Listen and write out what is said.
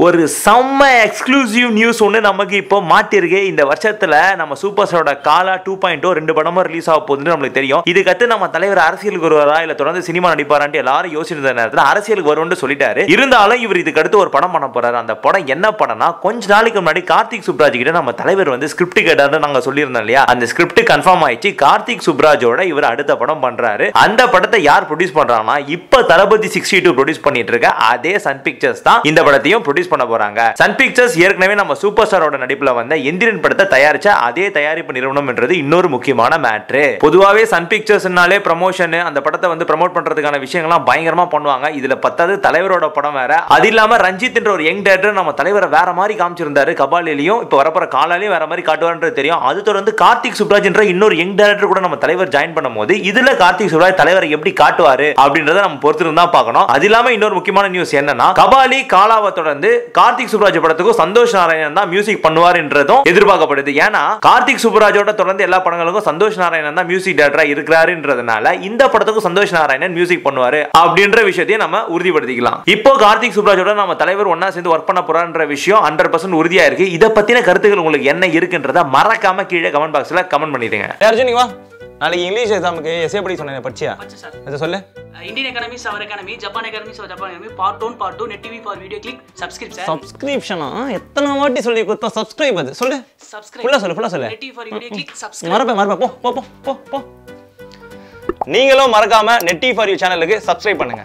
ஒரு செம்ம exclusive news ஒன்று நமக்கு இப்போ மாட்டிருக்கு. இந்த வருஷத்துல நம்ம சூப்பர் ஸ்டாரோட காலா 2.0 2 படமும் ரிலீஸ் ஆக போகுதுன்னு நம்மளுக்கு தெரியும். இதுக்கடுத்து நம்ம தலைவர் அரசியலுக்கு வருவாரா இல்ல தொடர்ந்து சினிமா நடிப்பாரான்ட்டு எல்லாரும் யோசிச்சிருந்த நேரத்தில் அரசியலுக்கு வரும்னு சொல்லிட்டாரு. இருந்தாலும் இவர் இதுக்கு அடுத்து ஒரு படம் பண்ண போறாரு. அந்த படம் என்ன படம்னா, கொஞ்ச நாளைக்கு முன்னாடி கார்த்திக் சுப்ராஜ் கிட்ட நம்ம தலைவர் வந்து ஸ்கிரிப்ட் கேட்டாரு நாங்க சொல்லியிருந்தோம் இல்லையா. அந்த ஸ்கிரிப்ட் கன்ஃபார்ம் ஆயிடுச்சு. கார்த்திக் சுப்ராஜோட இவர் அடுத்த படம் பண்றாரு. அந்த படத்தை யார் ப்ரொடியூஸ் பண்றாங்கன்னா, இப்ப தளபதி 62 ப்ரொடியூஸ் பண்ணிட்டு இருக்க அதே சன் பிக்சர்ஸ் தான் இந்த படத்தையும் ப்ரொடியூஸ் பண்ண போறாங்க. சன் பிக்சர்ஸ் ஏற்கனவே நம்ம சூப்பர் ஸ்டாரோட நடிப்புல வந்த எந்திரன் படத்தை தயாரிச்ச அதே தயாரிப்பு நிறுவனம் என்றது இன்னொரு முக்கியமான மேட்ரு. பொதுவாவே சன் பிக்சர்ஸ்னாலே ப்ரமோஷன், அந்த படத்தை வந்து ப்ரமோட் பண்றதுக்கான விஷயங்கள்லாம் பயங்கரமா பண்ணுவாங்க. இதுல பத்தாவது தலைவரோட படம் வேற. அது இல்லாம ரஞ்சித் என்ற ஒரு யங் டைரக்டர் நம்ம தலைவரை வேற மாதிரி காமிச்சிருந்தாரு. கபாலிலையும் இப்ப வரப்போற காலாலையும் வேற மாதிரி காட்டுவார்ன்றது தெரியும். அது தொடர்ந்து கார்த்திக் சுப்ராஜ் என்ற இன்னொரு யங் டைரக்டர் கூட நம்ம தலைவர் ஜாயின் பண்ணும்போது இதுல கார்த்திக் சுப்ராஜ் தலைவரை எப்படி காட்டுவாரு அப்படின்றத நம்ம பொறுத்திருந்து தான் பார்க்கணும். அது இல்லாம இன்னொரு முக்கியமான நியூஸ் என்னன்னா, கபாலி காலாவை தொடர்ந்து கார்த்திக் சுப்ராஜ் படத்துக்கு சந்தோஷ் நாராயணன் தான் மியூசிக் பண்ணுவார் என்றதும் எதிர்பார்க்கப்படுது. ஏன்னா கார்த்திக் சுப்ராஜோட தொடர்ந்து எல்லா படங்களுக்கும் சந்தோஷ் நாராயணன் தான் மியூசிக் டைரக்டரா இருக்கிறாருன்றதுனால இந்த படத்துக்கு சந்தோஷ் நாராயணன் மியூசிக் பண்ணுவாரு அப்படின்ற விஷயத்தையும் நம்ம உறுதிப்படுத்திக்கலாம். இப்போ கார்த்திக் சுப்ராஜோட நம்ம தலைவர் ஒன்னா சேர்ந்து ஒர்க் பண்ண போறான்ற விஷயம் 100% உறுதியா இருக்கு. இத பத்தின கருத்துக்கள் உங்களுக்கு என்ன இருக்குன்றத மறக்காம கீழே கமெண்ட் பாக்ஸ்ல கமெண்ட் பண்ணிடுங்க. அர்ஜுன் வா, நாளைக்கு இங்கிலீஷ் எக்ஸாமுக்கு எஸ்ஏ படி சொன்னேன், படிச்சியா? அதை சொல்லு. Indian Academy, Our Academy, Japan Academy, Japan Academy, Part 1, Part 2, Net TV for video click, subscribe sir. Subscription எத்தனை வாட்டி சொல்லி கொடுத்தா சப்ஸ்கிரைப் அது சொல்லு. Subscribe. ஃபுல்லா சொல்லு. Net TV for video click, subscribe. மறப்ப போ. நீங்களும் மறக்காம Net TV for you சேனலுக்கு சப்ஸ்கிரைப் பண்ணுங்க.